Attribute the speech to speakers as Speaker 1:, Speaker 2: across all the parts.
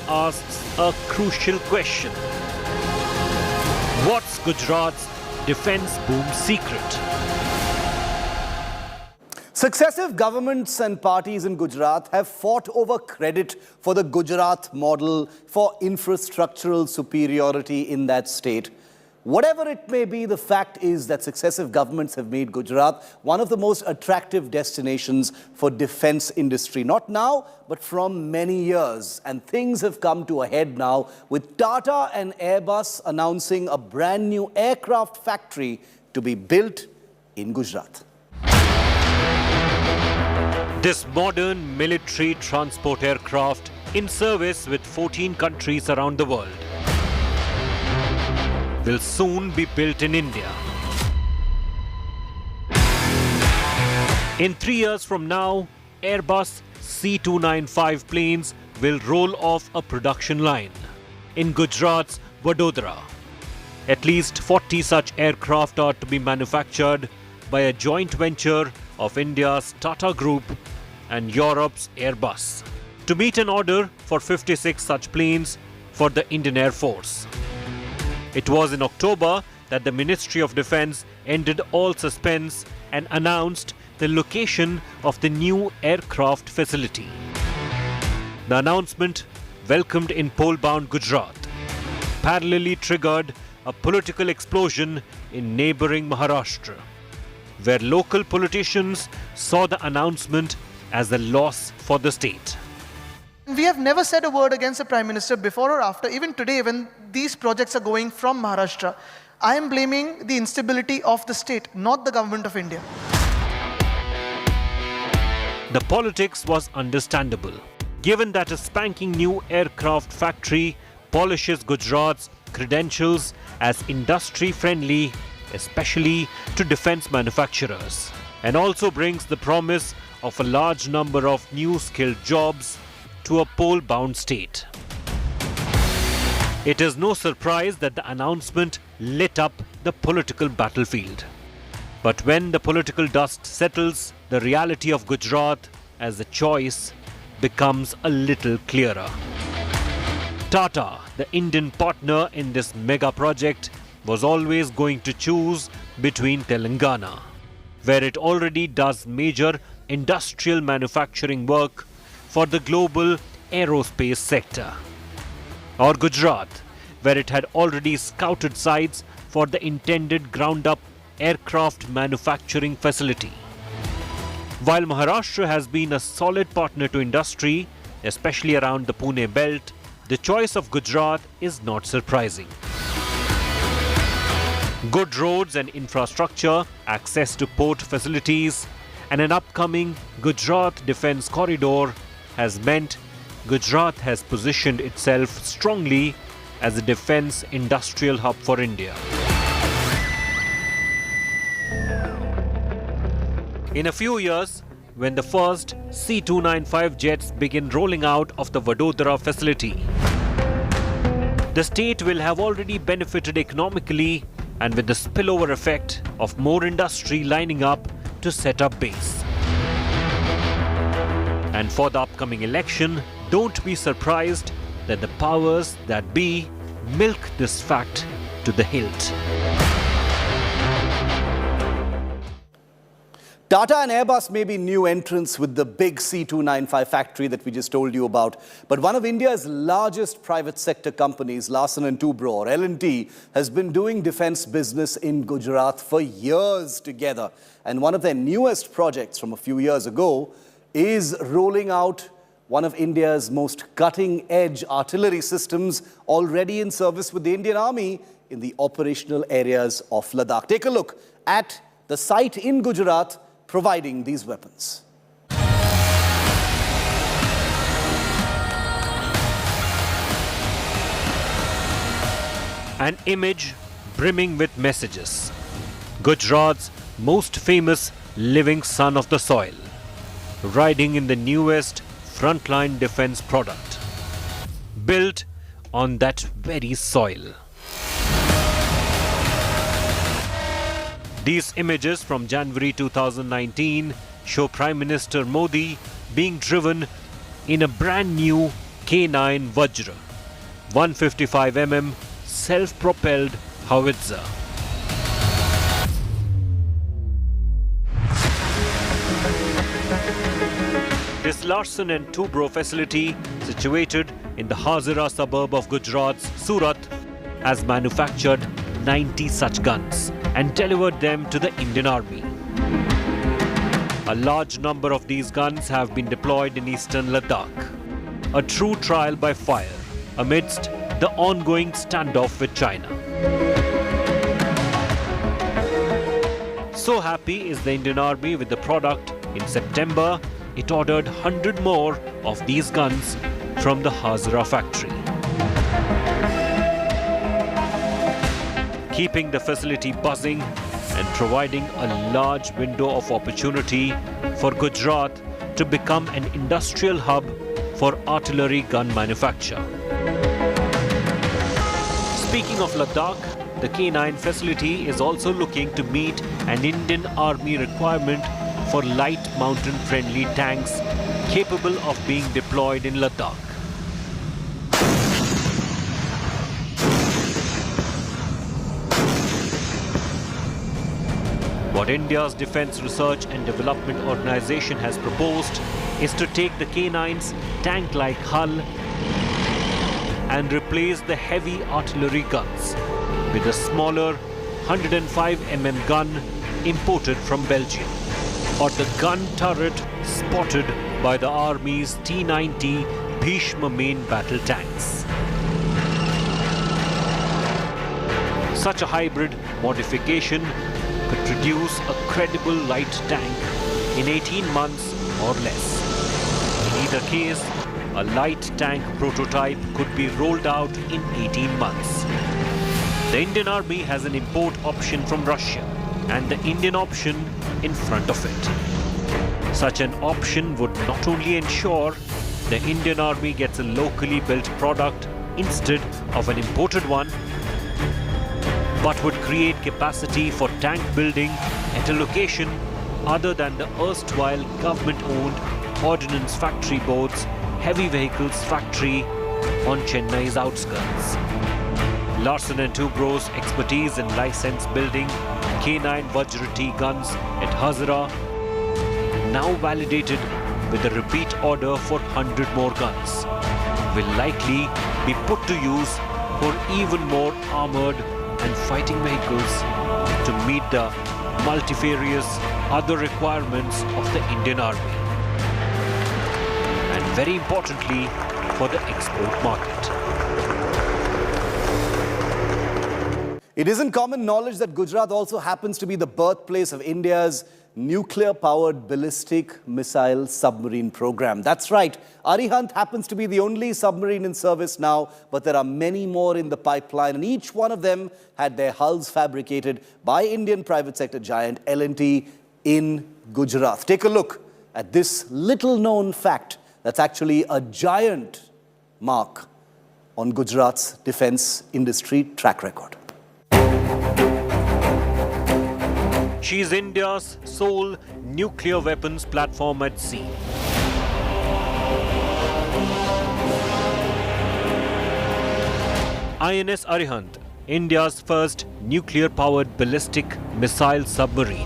Speaker 1: asks a crucial question. What's Gujarat's defence boom secret?
Speaker 2: Successive governments and parties in Gujarat have fought over credit for the Gujarat model for infrastructural superiority in that state. Whatever it may be, the fact is that successive governments have made Gujarat one of the most attractive destinations for defence industry. Not now, but from many years. And things have come to a head now with Tata and Airbus announcing a brand new aircraft factory to be built in Gujarat.
Speaker 1: This modern military transport aircraft in service with 14 countries around the world will soon be built in India. In 3 years from now, Airbus C295 planes will roll off a production line in Gujarat's Vadodara. At least 40 such aircraft are to be manufactured by a joint venture of India's Tata Group and Europe's Airbus to meet an order for 56 such planes for the Indian Air Force. It was in October that the Ministry of Defence ended all suspense and announced the location of the new aircraft facility. The announcement, welcomed in pole-bound Gujarat, parallelly triggered a political explosion in neighbouring Maharashtra, where local politicians saw the announcement as a loss for the state.
Speaker 3: We have never said a word against the Prime Minister before or after. Even today, when these projects are going from Maharashtra, I am blaming the instability of the state, not the government of India.
Speaker 1: The politics was understandable, given that a spanking new aircraft factory polishes Gujarat's credentials as industry-friendly, especially to defence manufacturers, and also brings the promise of a large number of new skilled jobs to a pole-bound state. It is no surprise that the announcement lit up the political battlefield. But when the political dust settles, the reality of Gujarat as a choice becomes a little clearer. Tata, the Indian partner in this mega project, was always going to choose between Telangana, where it already does major industrial manufacturing work for the global aerospace sector, or Gujarat, where it had already scouted sites for the intended ground-up aircraft manufacturing facility. While Maharashtra has been a solid partner to industry, especially around the Pune belt, the choice of Gujarat is not surprising. Good roads and infrastructure, access to port facilities, and an upcoming Gujarat Defence Corridor has meant Gujarat has positioned itself strongly as a defence industrial hub for India. In a few years, when the first C295 jets begin rolling out of the Vadodara facility, the state will have already benefited economically and with the spillover effect of more industry lining up to set up base. And for the upcoming election, don't be surprised that the powers that be milk this fact to the hilt.
Speaker 2: Tata and Airbus may be new entrants with the big C295 factory that we just told you about. But one of India's largest private sector companies, Larsen & Toubro, or L&T, has been doing defence business in Gujarat for years together. And one of their newest projects from a few years ago is rolling out one of India's most cutting-edge artillery systems already in service with the Indian Army in the operational areas of Ladakh. Take a look at the site in Gujarat providing these weapons.
Speaker 1: An image brimming with messages. Gujarat's most famous living son of the soil, riding in the newest frontline defense product, built on that very soil. These images from January 2019 show Prime Minister Modi being driven in a brand new K9 Vajra, 155 mm self-propelled howitzer. This Larsen & Toubro facility, situated in the Hazira suburb of Gujarat's Surat, has manufactured 90 such guns and delivered them to the Indian Army. A large number of these guns have been deployed in eastern Ladakh. A true trial by fire amidst the ongoing standoff with China. So happy is the Indian Army with the product, in September it ordered 100 more of these guns from the Hazira factory. Keeping the facility buzzing and providing a large window of opportunity for Gujarat to become an industrial hub for artillery gun manufacture. Speaking of Ladakh, the K9 facility is also looking to meet an Indian Army requirement for light mountain-friendly tanks capable of being deployed in Ladakh. What India's Defence Research and Development Organization has proposed is to take the K9's tank-like hull and replace the heavy artillery guns with a smaller 105 mm gun imported from Belgium, or the gun turret spotted by the Army's T-90 Bhishma main battle tanks. Such a hybrid modification could produce a credible light tank in 18 months or less. In either case, a light tank prototype could be rolled out in 18 months. The Indian Army has an import option from Russia and the Indian option in front of it. Such an option would not only ensure the Indian Army gets a locally built product instead of an imported one, but would create capacity for tank building at a location other than the erstwhile government-owned Ordnance Factory Board's Heavy Vehicles Factory on Chennai's outskirts. Larsen & Toubro's expertise in license building K9 Vajra T guns at Hazira, now validated with a repeat order for 100 more guns, will likely be put to use for even more armoured and fighting vehicles to meet the multifarious other requirements of the Indian Army. And very importantly, for the export market.
Speaker 2: It isn't common knowledge that Gujarat also happens to be the birthplace of India's nuclear-powered ballistic missile submarine program. That's right, Arihant happens to be the only submarine in service now, but there are many more in the pipeline, and each one of them had their hulls fabricated by Indian private sector giant L&T in Gujarat. Take a look at this little-known fact that's actually a giant mark on Gujarat's defense industry track record.
Speaker 1: She is India's sole nuclear weapons platform at sea. INS Arihant, India's first nuclear-powered ballistic missile submarine.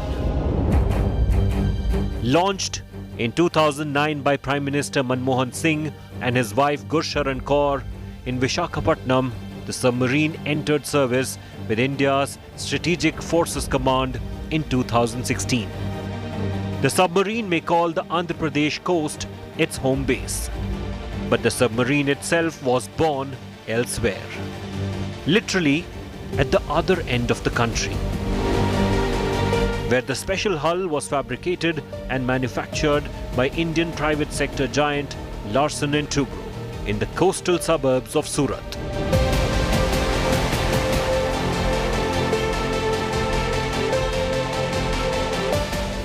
Speaker 1: Launched in 2009 by Prime Minister Manmohan Singh and his wife Gursharan Kaur in Visakhapatnam, the submarine entered service with India's Strategic Forces Command in 2016. The submarine may call the Andhra Pradesh coast its home base, but the submarine itself was born elsewhere, literally at the other end of the country, where the special hull was fabricated and manufactured by Indian private sector giant Larsen & Toubro in the coastal suburbs of Surat.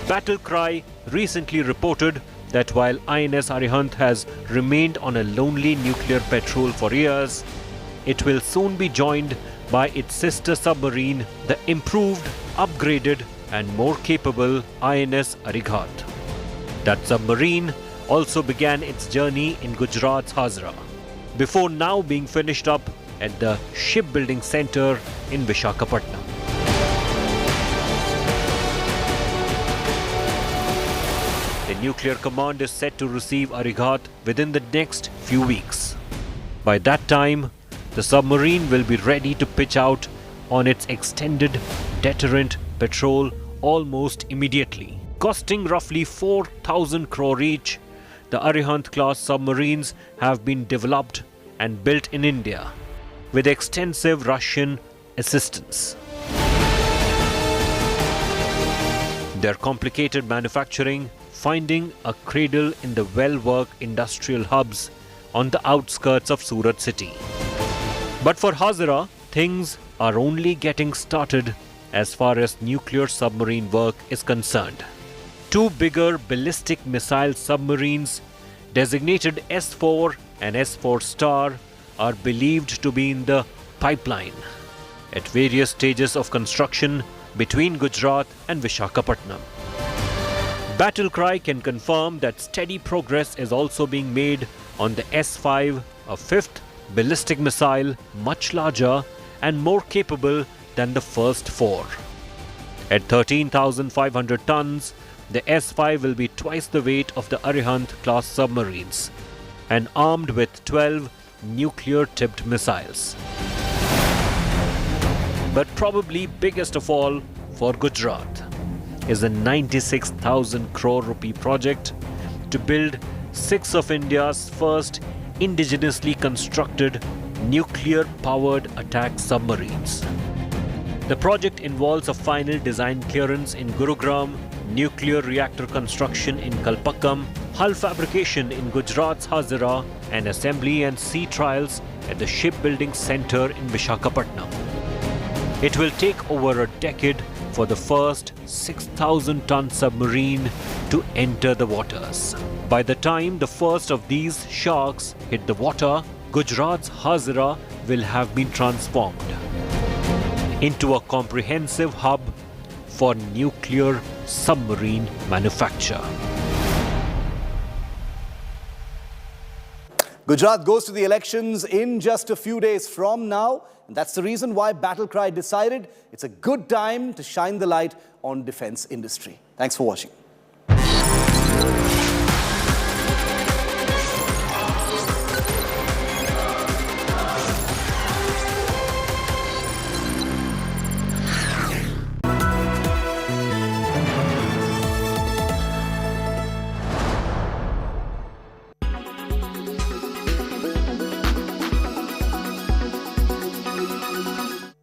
Speaker 1: Battle Cry recently reported that while INS Arihant has remained on a lonely nuclear patrol for years, it will soon be joined by its sister submarine, the improved, upgraded and more capable INS Arighat. That submarine also began its journey in Gujarat's Hazira. before now being finished up at the Shipbuilding Center in Visakhapatnam. The nuclear command is set to receive Arighat within the next few weeks. By that time, the submarine will be ready to pitch out on its extended deterrent patrol almost immediately. Costing roughly 4,000 crore each, the Arihant-class submarines have been developed and built in India with extensive Russian assistance. Their complicated manufacturing finding a cradle in the well-worked industrial hubs on the outskirts of Surat city. But for Hazira, things are only getting started as far as nuclear submarine work is concerned. Two bigger ballistic missile submarines, designated S4 and S4 Star, are believed to be in the pipeline at various stages of construction between Gujarat and Visakhapatnam. Battlecry can confirm that steady progress is also being made on the S5, a fifth ballistic missile much larger and more capable than the first four. At 13,500 tons, the S5 will be twice the weight of the Arihant-class submarines and armed with 12 nuclear-tipped missiles. But probably biggest of all for Gujarat is a 96,000 crore rupee project to build 6 of India's first indigenously constructed nuclear-powered attack submarines. The project involves a final design clearance in Gurugram, nuclear reactor construction in Kalpakkam, hull fabrication in Gujarat's Hazira, and assembly and sea trials at the Shipbuilding Center in Visakhapatnam. It will take over a decade for the first 6,000-ton submarine to enter the waters. By the time the first of these sharks hit the water, Gujarat's Hazira will have been transformed into a comprehensive hub for nuclear submarine manufacture.
Speaker 2: Gujarat goes to the elections in just a few days from now. And that's the reason why Battlecry decided it's a good time to shine the light on defense industry. Thanks for watching.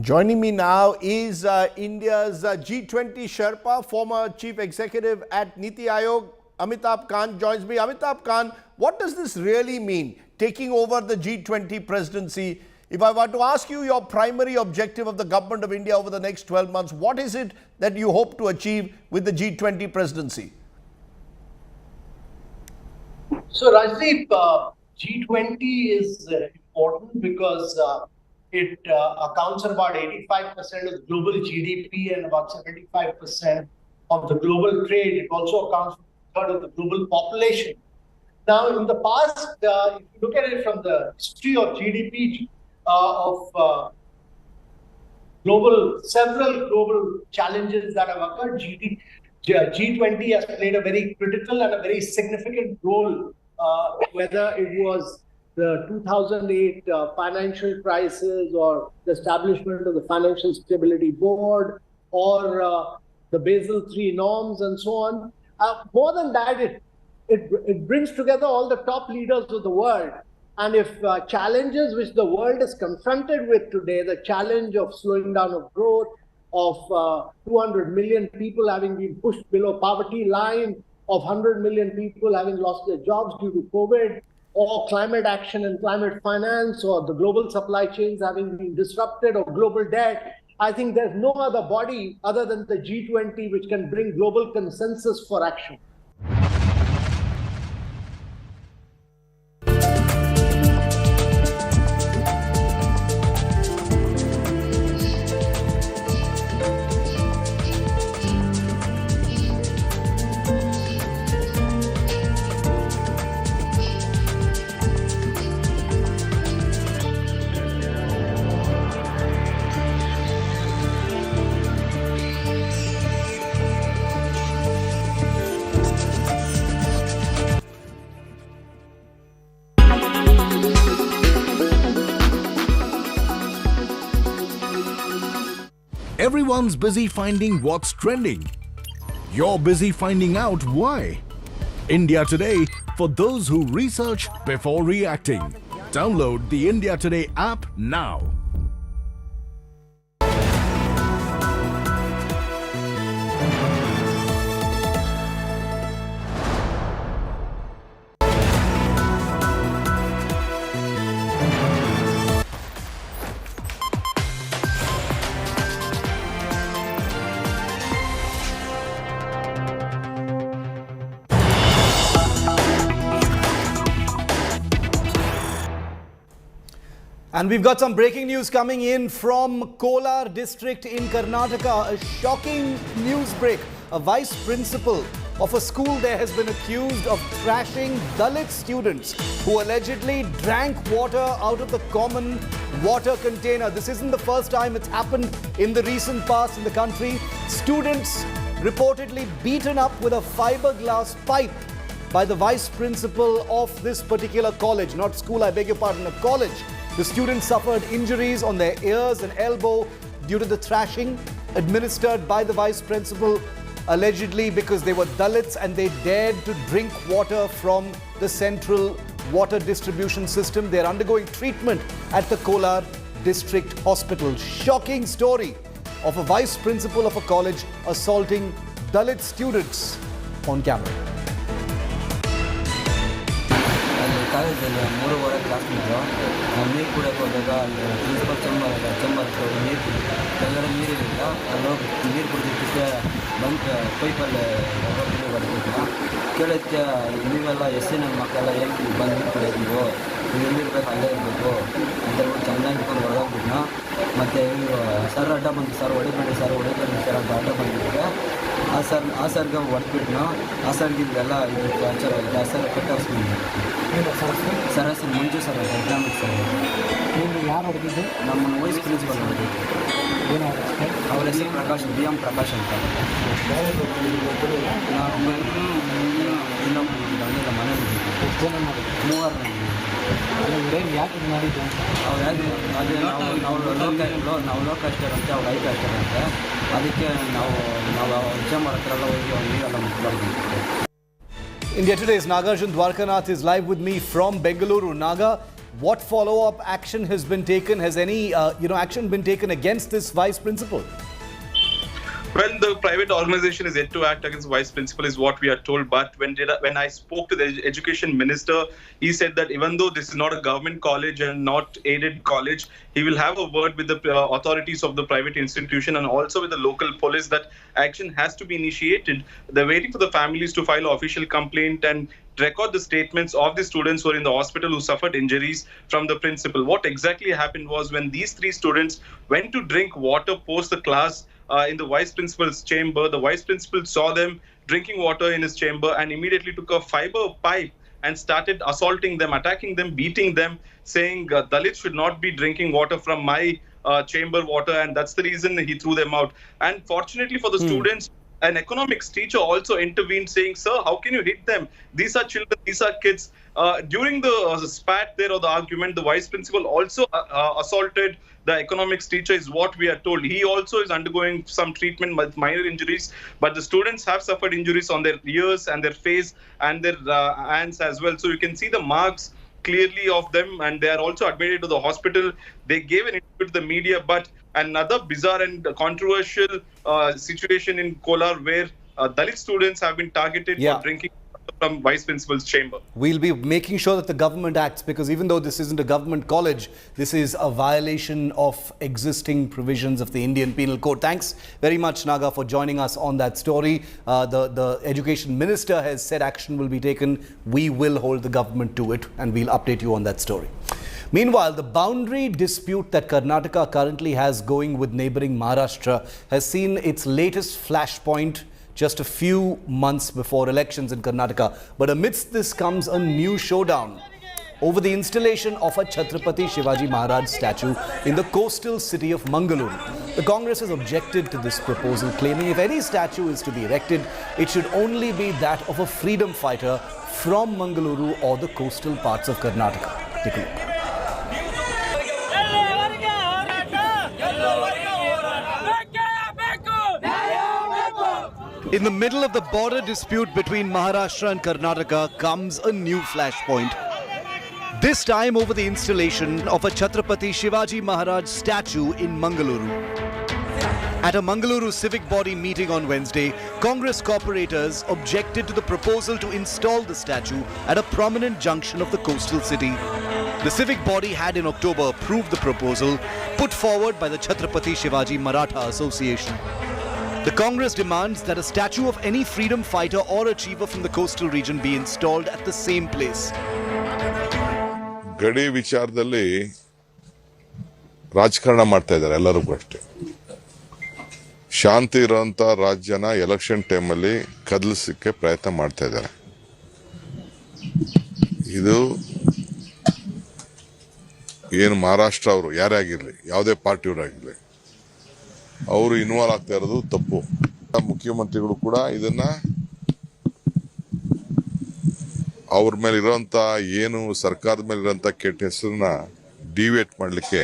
Speaker 4: Joining me now is India's G20 Sherpa, former Chief Executive at Niti Aayog, Amitabh Kant joins me. Amitabh Kant, what does this really mean, taking over the G20 presidency? If I were to ask you your primary objective of the government of India over the next 12 months, what is it that you hope to achieve with the G20 presidency?
Speaker 5: So Rajdeep, G20 is important because it accounts for about 85% of the global GDP and about 75% of the global trade. It also accounts for a third of the global population. Now, in the past, if you look at it from the history of GDP of several global challenges that have occurred, G20 has played a very critical and a very significant role, whether it was the 2008 financial crisis or the establishment of the Financial Stability Board or the Basel III norms and so on. More than that, it brings together all the top leaders of the world. And if challenges which the world is confronted with today, the challenge of slowing down of growth, of 200 million people having been pushed below poverty line, of 100 million people having lost their jobs due to COVID, or climate action and climate finance, or the global supply chains having been disrupted, or global debt, I think there's no other body other than the G20 which can bring global consensus for action.
Speaker 6: Everyone's busy finding what's trending. You're busy finding out why. India Today, for those who research before reacting. Download the India Today app now.
Speaker 2: And we've got some breaking news coming in from Kolar district in Karnataka. A shocking news break. A vice principal of a school there has been accused of thrashing Dalit students who allegedly drank water out of the common water container. This isn't the first time it's happened in the recent past in the country. Students reportedly beaten up with a fiberglass pipe by the vice principal of this particular college. Not school, I beg your pardon, a college. The students suffered injuries on their ears and elbow due to the thrashing administered by the vice principal, allegedly because they were Dalits and they dared to drink water from the central water distribution system. They're undergoing treatment at the Kolar District Hospital. Shocking story of a vice principal of a college assaulting Dalit students on camera.
Speaker 7: ಕಾಲೇಜಲ್ಲಿ 3:30 class ಇದ್ದು ನೀರು ಕುಡಿಯೋಕೆ ಹೋದಾಗ ಅಲ್ಲಿ principal chamber ಹತ್ರ ನೀರು ಕೆಳಗಡೆ ನೀರಿರಲಿಲ್ಲ ಅಲ್ಲಿ ನೀರು ಕುಡಿದಿದ್ದಕ್ಕೆ ಬಂದು ಪೈಪಲ್ಲಿ ಹೊಡೆದಿದ್ದ ಕೇಳೋಕ್ಕೆ ನೀವೆಲ್ಲ ನನ್ನ ಮಕ್ಕಳೆಲ್ಲ ಏನು ಬಂದು ನೀರು ಕುಡಿಯೋದು ನೀವು ಎಲ್ಲಿರ್ಬೇಕು ಅಲ್ಲೇ ಇರಬೇಕು ಅಂತ ಹೇಳ್ಬಿಟ್ಟು ಚೆನ್ನಾಗಿ ಇಟ್ಕೊಂಡು ಹೊಡೆದೋಗ್ಬಿಟ್ನ ಮತ್ತು ಇವರು ಸರ್ ಅಡ್ಡ ಬಂದು ಸರ್ ಹೊಡಿಬೇಡಿ ಸರ್ ಅಂತ ಅಡ್ಡ ಬಂದಿದ್ದೆ ಆ ಸರ್ಗೆ ಹೊಡೆದ್ಬಿಟ್ನು ಆ ಸರ್ಗೆ ಇದೆಲ್ಲ ಇದು ಫ್ರಾಕ್ಚರ್ ಆಗಿದೆ ಆ ಸರ್ ಕಟ್ಟಾಕ್ಸ್ಬಿಟ್ಟು ಸರ್ ಹೆಸರು ಮಂಜು ಸರ್ ಎಕನಾಮಿಕ್ಸ್ ಸರ್
Speaker 8: ನೀವು ಯಾರು ಹೊಡೆದಿದ್ದು
Speaker 7: ನಮ್ಮ ವೈಸ್ ಪ್ರಿನ್ಸಿಪಲ್ ಹೊಡೆದಿದ್ದು
Speaker 8: ಏನಾದ್ರು
Speaker 7: ಅವ್ರ ಹೆಸರು ಪ್ರಕಾಶ್ BM ಪ್ರಕಾಶ್ ಅಂತ ಇನ್ನೊಬ್ಬ ಮನೇಲಿ
Speaker 8: ಎಷ್ಟು ಜನ ಮಾಡಿದ್ರು
Speaker 7: 3
Speaker 8: ಇವರೇನು ಯಾಕೆ ಇದು ಮಾಡಿದ್ದು ಅಂತ
Speaker 7: ಅವ್ರು ಯಾಕೆ ಅದೇ ನಾವು ಲೋಕಾಸ್ಟರ್ ಅಂತ ಅವ್ರು ಐಕಾಸ್ಟರ್ ಅಂತ ಅದಕ್ಕೆ ನಾವು ಚೇಂಬರ್ ಹತ್ರ ಎಲ್ಲ ಹೋಗಿ ಅವ್ರು ನೀರೆಲ್ಲ ಮುಟ್ಬಾರ್ದು.
Speaker 2: India Today's Nagarjun Dwarkanath is live with me from Bengaluru. Naga, what follow-up action has been taken? Has any action been taken against this vice principal?
Speaker 9: Well, the private organization is yet to act against vice principal is what we are told. But when I spoke to the education minister, he said that even though this is not a government college and not aided college, he will have a word with the authorities of the private institution and also with the local police that action has to be initiated. They're waiting for the families to file an official complaint and record the statements of the students who are in the hospital who suffered injuries from the principal. What exactly happened was when these 3 students went to drink water post the class in the vice principal's chamber, the vice principal saw them drinking water in his chamber and immediately took a fiber pipe and started assaulting them, attacking them, beating them, saying Dalits should not be drinking water from my chamber water, and that's the reason he threw them out. And fortunately for the students, an economics teacher also intervened saying, sir, how can you hit them? These are children, these are kids. During the spat there or the argument, the vice principal also assaulted the economics teacher is what we are told. He also is undergoing some treatment with minor injuries, but the students have suffered injuries on their ears and their face and their hands as well. So you can see the marks clearly of them, and they are also admitted to the hospital. They gave an interview to the media, but another bizarre and controversial situation in Kolar where Dalit students have been targeted for drinking from vice principal's chamber.
Speaker 2: We'll be making sure that the government acts, because even though this isn't a government college, this is a violation of existing provisions of the Indian Penal Code. Thanks very much, Naga, for joining us on that story. The education minister has said action will be taken. We will hold the government to it, and we'll update you on that story. Meanwhile, the boundary dispute that Karnataka currently has going with neighbouring Maharashtra has seen its latest flashpoint just a few months before elections in Karnataka. But amidst this comes a new showdown over the installation of a Chhatrapati Shivaji Maharaj statue in the coastal city of Mangalore. The Congress has objected to this proposal, claiming if any statue is to be erected, it should only be that of a freedom fighter from Mangaluru or the coastal parts of Karnataka. Take a look. In the middle of the border dispute between Maharashtra and Karnataka comes a new flashpoint. This time over the installation of a Chhatrapati Shivaji Maharaj statue in Mangaluru. At a Mangaluru civic body meeting on Wednesday, Congress corporators objected to the proposal to install the statue at a prominent junction of the coastal city. The civic body had in October approved the proposal put forward by the Chhatrapati Shivaji Maratha Association. The Congress demands that a statue of any freedom fighter or achiever from the coastal region be installed at the same place.
Speaker 10: ಗಡಿ ವಿಚಾರದಲ್ಲಿ ರಾಜಕಾರಣ ಮಾಡ್ತಾ ಇದ್ದಾರೆ ಎಲ್ಲರಿಗೂ ಅಷ್ಟೇ. ಶಾಂತಿ ಇರುವಂತ ರಾಜ್ಯನ election ಟೈಮಲ್ಲಿ ಕದಲಿಸಕ್ಕೆ ಪ್ರಯತ್ನ ಮಾಡ್ತಾ ಇದ್ದಾರೆ. ಇದು ಏನು ಮಹಾರಾಷ್ಟ್ರ ಅವರು ಯಾರೇ ಆಗಿರಲಿ, ಯಾವುದೇ ಪಾರ್ಟಿಯವರಾಗಿರಲಿ, ಅವರು ಇನ್ವಾಲ್ವ್ ಆಗ್ತಾ ಇರೋದು ತಪ್ಪು. ಮುಖ್ಯಮಂತ್ರಿಗಳು ಕೂಡ ಇದನ್ನ ಅವ್ರ ಮೇಲೆ ಇರೋಂತ ಏನು ಸರ್ಕಾರದ ಮೇಲೆ ಇರೋಂತ ಕೆಟ್ಟ ಹೆಸರನ್ನ ಡಿವೇಟ್ ಮಾಡಲಿಕ್ಕೆ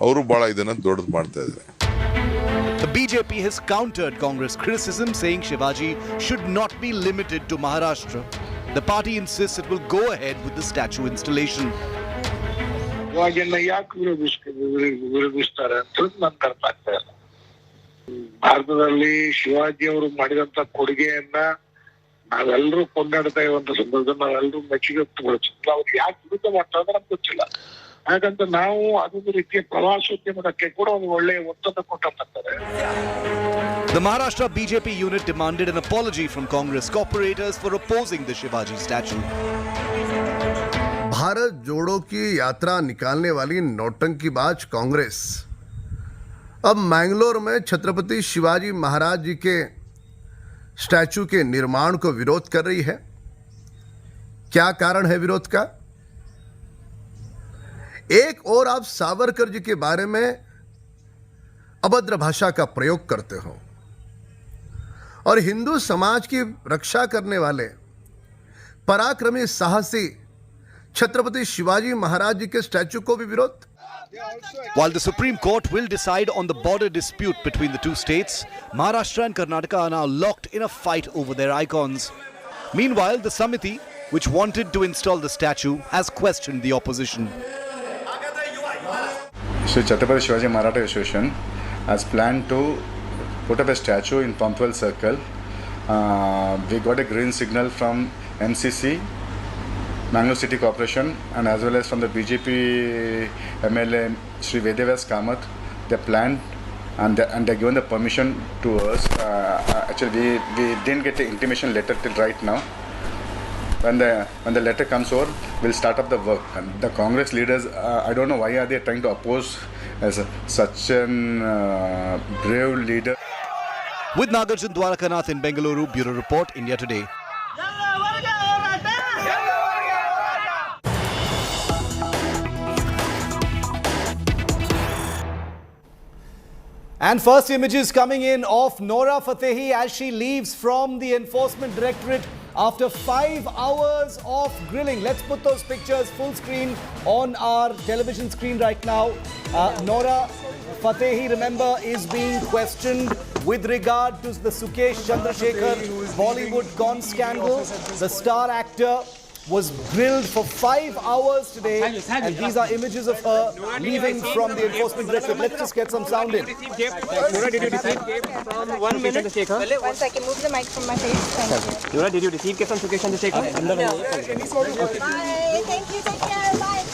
Speaker 10: ಅವರು ಬಹಳ ಇದನ್ನ ದೊಡ್ಡದು ಮಾಡ್ತಾ ಇದ್ದಾರೆ.
Speaker 2: The BJP has countered Congress criticism, saying Shivaji should not be limited to Maharashtra. The party insists it will go ahead with the statue installation.
Speaker 11: ಇವಾಗೆಲ್ಲ ಯಾಕೆ ವಿರೋಧಿಸ್ತಾರೆ ಅಂತ ನನ್ಗೆ ಅರ್ಥ ಆಗ್ತಾ ಇಲ್ಲ. ಭಾರತದಲ್ಲಿ ಶಿವಾಜಿ ಅವರು ಮಾಡಿದಂತ ಕೊಡುಗೆಯನ್ನ ನಾವೆಲ್ಲರೂ ಕೊಂಡಾಡ್ತಾ ಇರುವಂತ ಸಂದರ್ಭದಲ್ಲಿ ನಾವೆಲ್ಲರೂ ಮೆಚ್ಚುಗೆ ವ್ಯಕ್ತಪಡಿಸಿದ್ವಿ. ಅವ್ರು ಯಾಕೆ ವಿರುದ್ಧ ಮಾಡ್ತಾ ಇದ್ದಾರೆ ನಮ್ಗೆ ಗೊತ್ತಿಲ್ಲ. ಹಾಗಂತ ನಾವು ಅದೊಂದು ರೀತಿಯ ಪ್ರವಾಸೋದ್ಯಮಕ್ಕೆ ಕೂಡ ಒಂದು ಒಳ್ಳೆಯ ಒತ್ತನ್ನು ಕೊಟ್ಟಿರ್ತಾರೆ.
Speaker 2: The Maharashtra BJP unit demanded an apology from Congress corporators for opposing the Shivaji statue.
Speaker 4: Bharat जोड़ो की यात्रा निकालने वाली नौटंकीबाज कांग्रेस अब मैंगलोर में छत्रपति शिवाजी महाराज जी के स्टैचू के निर्माण को विरोध कर रही है. क्या कारण है विरोध का? एक और आप सावरकर जी के बारे में अभद्र भाषा का प्रयोग करते हो और हिंदू समाज की रक्षा करने वाले पराक्रमी साहसी छत्रपति शिवाजी महाराज जी के स्टैचू को भी विरोध.
Speaker 2: While the Supreme Court will decide on the border dispute between the two states, Maharashtra and Karnataka are now locked in a fight over their icons. Meanwhile, the Samiti, which wanted to install the statue, has questioned the opposition.
Speaker 12: Shri Chhatrapati Shivaji Maratha Association has planned to put up a statue in Pampwell Circle. We got a green signal from MCC, Mangalore City Corporation, and as well as from the BJP MLA Shri Vedavas Kamath. They planned and they given the permission to us. Actually, we didn't get the intimation letter till right now. When the letter comes over, we'll start up the work. And the Congress leaders, I don't know why are they trying to oppose as such an brave leader.
Speaker 2: With Nagarjun Dwarakanath in Bengaluru, Bureau Report, India Today. And first images coming in of Nora Fatehi as she leaves from the Enforcement Directorate after 5 hours of grilling. Let's put those pictures full screen on our television screen right now. Nora Fatehi, remember, is being questioned with regard to the Sukesh Chandrasekhar Bollywood con scandal. The star actor was grilled for 5 hours today, and these are images of her leaving from the Enforcement Directorate. Let's just get some sound in.
Speaker 13: Nora, did you receive from 1 minute?
Speaker 14: Once I can move the mic from my face. Thank you.
Speaker 13: Nora, did you receive from Sukesh Chandrasekhar?
Speaker 14: No. Bye. Thank you. Take care. Bye.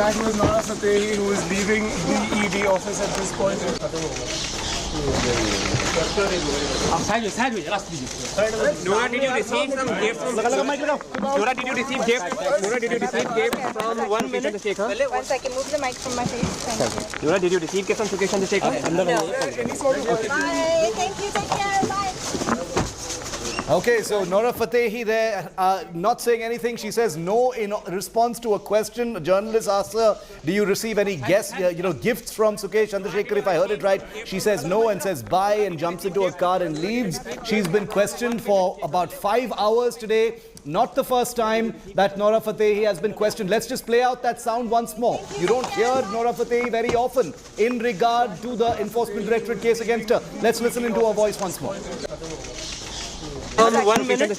Speaker 15: That was Nora Fatehi, who is leaving the ED office at this point.
Speaker 13: Nora, did you receive some gift from Nora, did you receive gift? Nora, did you receive gift from 1 minute?
Speaker 14: Once I can move the mic from my face. Thank you.
Speaker 13: Nora, did you receive gift from Sukesh Chandrasekhar?
Speaker 14: No. Bye. Thank you. Take care. Bye.
Speaker 2: Okay, so Nora Fatehi there, not saying anything. She says no in response to a question. A journalist asks her, do you receive any gifts from Sukesh Chandrasekhar, if I heard it right? She says no and says bye and jumps into a car and leaves. She's been questioned for about 5 hours today. Not the first time that Nora Fatehi has been questioned. Let's just play out that sound once more. You don't hear Nora Fatehi very often in regard to the Enforcement Directorate case against her. Let's listen into her voice once more.
Speaker 13: 1 minute.